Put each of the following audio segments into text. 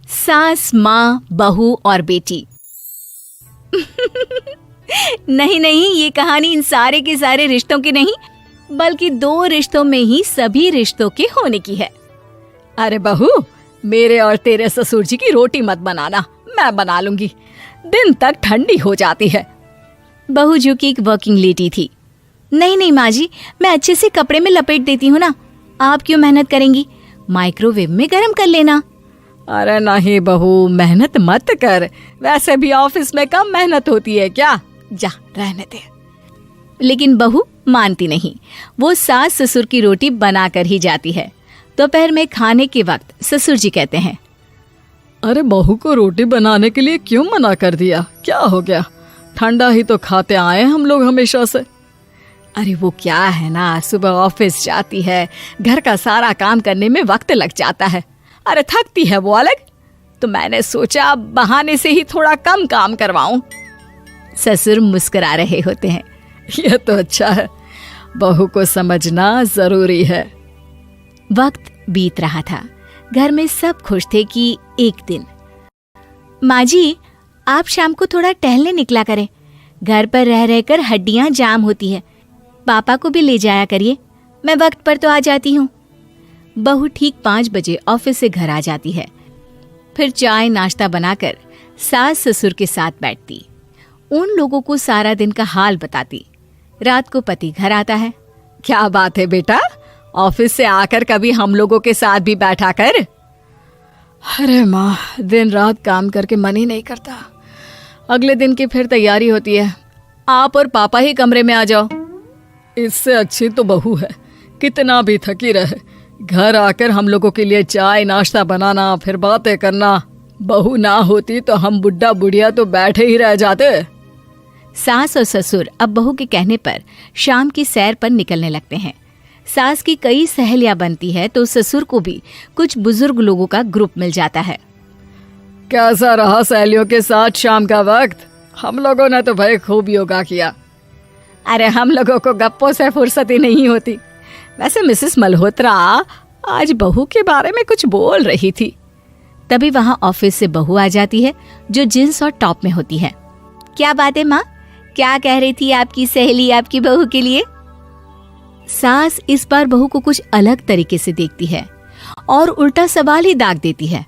सास, माँ, बहू और बेटी। नहीं नहीं, ये कहानी इन सारे के सारे रिश्तों की नहीं, बल्कि 2 रिश्तों में ही सभी रिश्तों के होने की है। अरे बहू, मेरे और तेरे ससुर जी की रोटी मत बनाना, मैं बना लूंगी, दिन तक ठंडी हो जाती है। बहू जो कि एक वर्किंग लेडी थी। नहीं नहीं माँ जी, मैं अच्छे से कपड़े में लपेट देती हूँ ना, आप क्यों मेहनत करेंगी, माइक्रोवेव में गर्म कर लेना। अरे नहीं बहू, मेहनत मत कर, वैसे भी ऑफिस में कम मेहनत होती है क्या, जा रहने दे। लेकिन बहू मानती नहीं, वो सास ससुर की रोटी बना कर ही जाती है। दोपहर में खाने के वक्त ससुर जी कहते हैं, अरे बहू को रोटी बनाने के लिए क्यों मना कर दिया, क्या हो गया, ठंडा ही तो खाते आए हम लोग हमेशा से। अरे वो क्या है ना, सुबह ऑफिस जाती है, घर का सारा काम करने में वक्त लग जाता है, अरे थकती है वो अलग, तो मैंने सोचा बहाने से ही थोड़ा कम काम करवाऊं। ससुर मुस्कुरा रहे होते हैं। ये तो अच्छा है, बहू को समझना जरूरी है। वक्त बीत रहा था, घर में सब खुश थे कि एक दिन, माँ जी आप शाम को थोड़ा टहलने निकला करें, घर पर रह रहकर हड्डियां जाम होती है, पापा को भी ले जाया करिए, मैं वक्त पर तो आ जाती हूँ। बहू ठीक 5 बजे ऑफिस से घर आ जाती है। फिर चाय नाश्ता बनाकर सास ससुर के साथ बैठती, उन लोगों को सारा दिन का हाल बताती। रात को पति घर आता है। क्या बात है बेटा, ऑफिस से आकर कभी हम लोगों के साथ भी बैठा कर। अरे माँ, दिन रात काम करके मन ही नहीं करता, अगले दिन की फिर तैयारी होती है, आप और पापा ही कमरे में आ जाओ। इससे अच्छी तो बहू है, कितना भी थकी रहे, घर आकर हम लोगों के लिए चाय नाश्ता बनाना, फिर बातें करना। बहू ना होती तो हम बुढ़ा बुढ़िया तो बैठे ही रह जाते। सास और ससुर अब बहू के कहने पर शाम की सैर पर निकलने लगते हैं। सास की कई सहेलियां बनती है तो ससुर को भी कुछ बुजुर्ग लोगों का ग्रुप मिल जाता है। कैसा रहा सहेलियों के साथ शाम का वक्त? हम लोगों ने तो भाई खूब योगा किया। अरे हम लोगों को गप्पों से फुर्सत ही नहीं होती। वैसे मिसेस मल्होत्रा आज बहू के बारे में कुछ बोल रही थी। तभी वहां ऑफिस से बहू आ जाती है जो जींस और टॉप में होती है। क्या बात है माँ, क्या कह रही थी आपकी सहेली आपकी बहू के लिए? सास इस बार बहू को कुछ अलग तरीके से देखती है और उल्टा सवाल ही दाग देती है।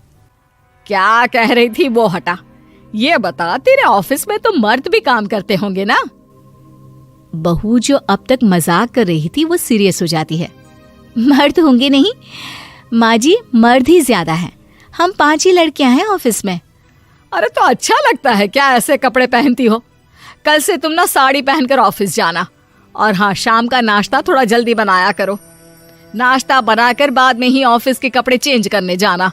क्या कह रही थी वो हटा, ये बता, तेरे ऑफिस में तो मर्द भी काम करते होंगे ना? बहू जो अब तक मजाक कर रही थी वो सीरियस हो जाती है। मर्द होंगे नहीं माँ जी, मर्द ही ज्यादा है, हम 5 ही लड़कियां हैं ऑफिस में। अरे तो अच्छा लगता है क्या ऐसे कपड़े पहनती हो? कल से तुम ना साड़ी पहनकर ऑफिस जाना, और हाँ, शाम का नाश्ता थोड़ा जल्दी बनाया करो, नाश्ता बनाकर बाद में ही ऑफिस के कपड़े चेंज करने जाना।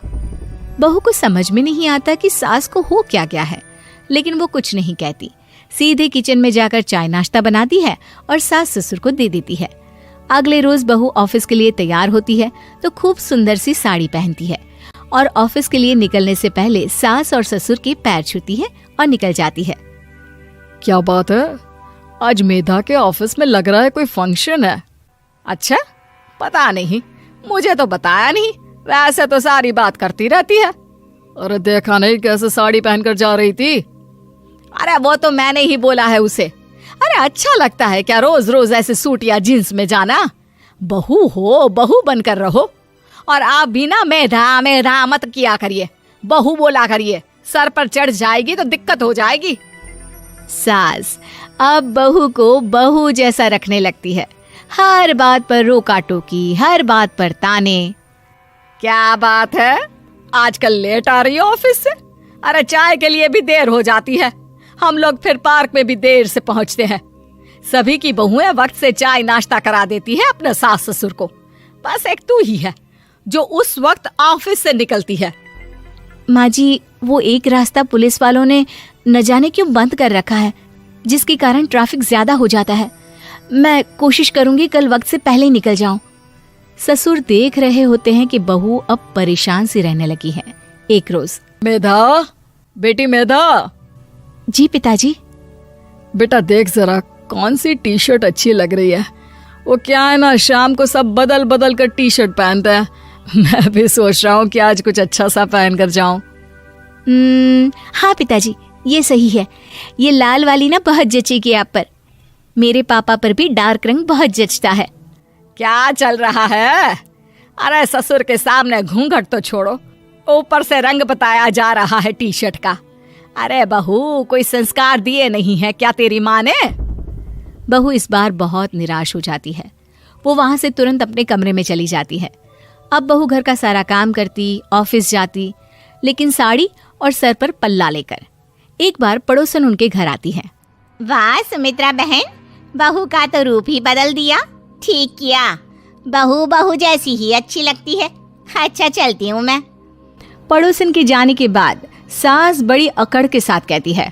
बहू को समझ में नहीं आता कि सास को हो क्या गया है, लेकिन वो कुछ नहीं कहती, सीधे किचन में जाकर चाय नाश्ता बनाती है और सास ससुर को दे देती है। अगले रोज बहू ऑफिस के लिए तैयार होती है तो खूब सुंदर सी साड़ी पहनती है और ऑफिस के लिए निकलने से पहले सास और ससुर के पैर छूती है और निकल जाती है। क्या बात है, आज मेधा के ऑफिस में लग रहा है कोई फंक्शन है। अच्छा, पता नहीं, मुझे तो बताया नहीं, वैसे तो सारी बात करती रहती है। अरे देखा नहीं कैसे साड़ी पहनकर जा रही थी? अरे वो तो मैंने ही बोला है उसे। अरे अच्छा लगता है क्या रोज रोज ऐसे सूट या जींस में जाना? बहू हो, बहू बनकर रहो, और आप भी ना मेधा मेधा मत किया करिए, बहू बोला करिए, सर पर चढ़ जाएगी तो दिक्कत हो जाएगी। सास अब बहू को बहू जैसा रखने लगती है, हर बात पर रोका टोकी, हर बात पर ताने। क्या बात है, आजकल लेट आ रही है ऑफिस से? अरे चाय के लिए भी देर हो जाती है, हम लोग फिर पार्क में भी देर से पहुंचते हैं। सभी की बहुएं वक्त से चाय नाश्ता करा देती है अपने सास ससुर को, बस एक तू ही है जो उस वक्त ऑफिस से निकलती है। माँ जी, वो एक रास्ता पुलिस वालों ने न जाने क्यों बंद कर रखा है, जिसके कारण ट्रैफिक ज्यादा हो जाता है। मैं कोशिश करूंगी कल वक्त से पहले निकल जाऊं। ससुर देख रहे होते हैं कि बहू अब परेशान सी रहने लगी है। एक रोज, मेधा, बेटी मेधा। जी पिताजी। बेटा देख जरा कौन सी टी शर्ट अच्छी लग रही है। वो क्या है ना, शाम को सब बदल बदल कर टी शर्ट पहनते हैं, मैं भी सोच रहा हूँ कि आज कुछ अच्छा सा पहन कर जाऊं। हाँ पिताजी, ये सही है। ये लाल वाली ना बहुत जचेगी आप पर। मेरे पापा पर भी डार्क रंग बहुत जचता है। क्या चल रहा है? अरे ससुर के सामने घूंघट तो छोड़ो, ऊपर से रंग बताया जा रहा है टी शर्ट का। अरे बहू, कोई संस्कार दिए नहीं है क्या तेरी माँ ने? बहू इस बार बहुत निराश हो जाती है। वो वहां से तुरंत अपने कमरे में चली जाती है। अब बहू घर का सारा काम करती, ऑफिस जाती, लेकिन साड़ी और सर पर पल्ला लेकर। एक बार पड़ोसन उनके घर आती है। वाह सुमित्रा बहन, बहू का तो रूप ही बदल दिया। ठीक किया, बहू बहू जैसी ही अच्छी लगती है। अच्छा चलती हूँ मैं। पड़ोसन के जाने के बाद सास बड़ी अकड़ के साथ कहती है,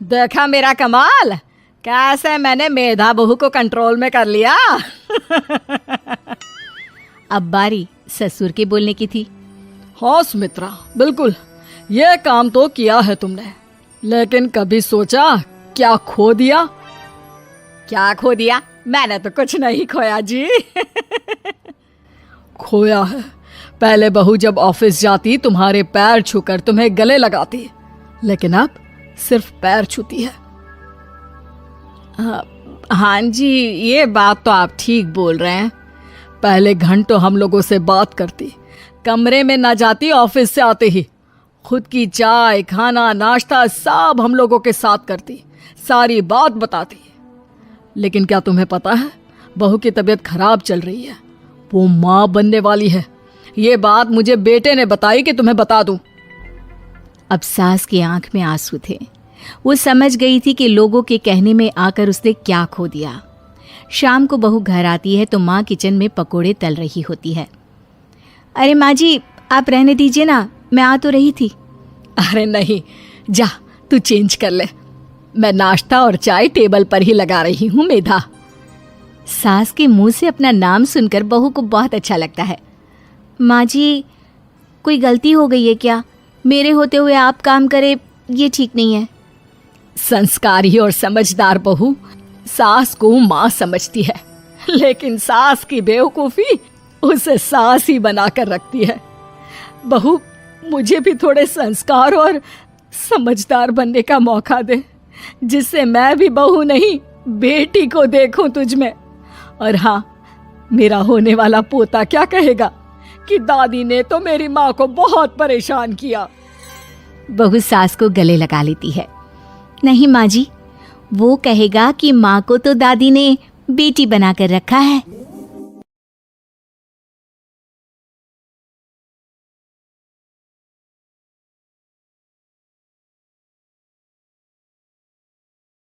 देखा मेरा कमाल, कैसे मैंने मेधा बहू को कंट्रोल में कर लिया। अब बारी ससुर के बोलने की थी। हाँ सुमित्रा, बिल्कुल ये काम तो किया है तुमने, लेकिन कभी सोचा क्या खो दिया? क्या खो दिया? मैंने तो कुछ नहीं खोया जी। खोया है, पहले बहू जब ऑफिस जाती तुम्हारे पैर छूकर तुम्हें गले लगाती, लेकिन अब सिर्फ पैर छूती है। हाँ जी, ये बात तो आप ठीक बोल रहे हैं। पहले घंटों हम लोगों से बात करती, कमरे में ना जाती, ऑफिस से आते ही खुद की चाय, खाना, नाश्ता सब हम लोगों के साथ करती, सारी बात बताती। लेकिन क्या तुम्हें पता है, बहू की तबीयत खराब चल रही है, वो माँ बनने वाली है। ये बात मुझे बेटे ने बताई कि तुम्हें बता दूं। अब सास की आंख में आंसू थे। वो समझ गई थी कि लोगों के कहने में आकर उसने क्या खो दिया। शाम को बहू घर आती है तो माँ किचन में पकोड़े तल रही होती है। अरे माँ जी, आप रहने दीजिए ना, मैं आ तो रही थी। अरे नहीं, जा तू चेंज कर ले, मैं नाश्ता और चाय टेबल पर ही लगा रही हूँ मेधा। सास के मुंह से अपना नाम सुनकर बहू को बहुत अच्छा लगता है। माँ जी, कोई गलती हो गई है क्या? मेरे होते हुए आप काम करे, ये ठीक नहीं है। संस्कारी और समझदार बहू सास को माँ समझती है, लेकिन सास की बेवकूफी उसे सास ही बनाकर रखती है। बहू, मुझे भी थोड़े संस्कार और समझदार बनने का मौका दे, जिससे मैं भी बहू नहीं बेटी को देखूं तुझ में। और हाँ, मेरा होने वाला पोता क्या कहेगा कि दादी ने तो मेरी माँ को बहुत परेशान किया। बहू सास को गले लगा लेती है। नहीं माँ जी, वो कहेगा कि माँ को तो दादी ने बेटी बनाकर रखा है।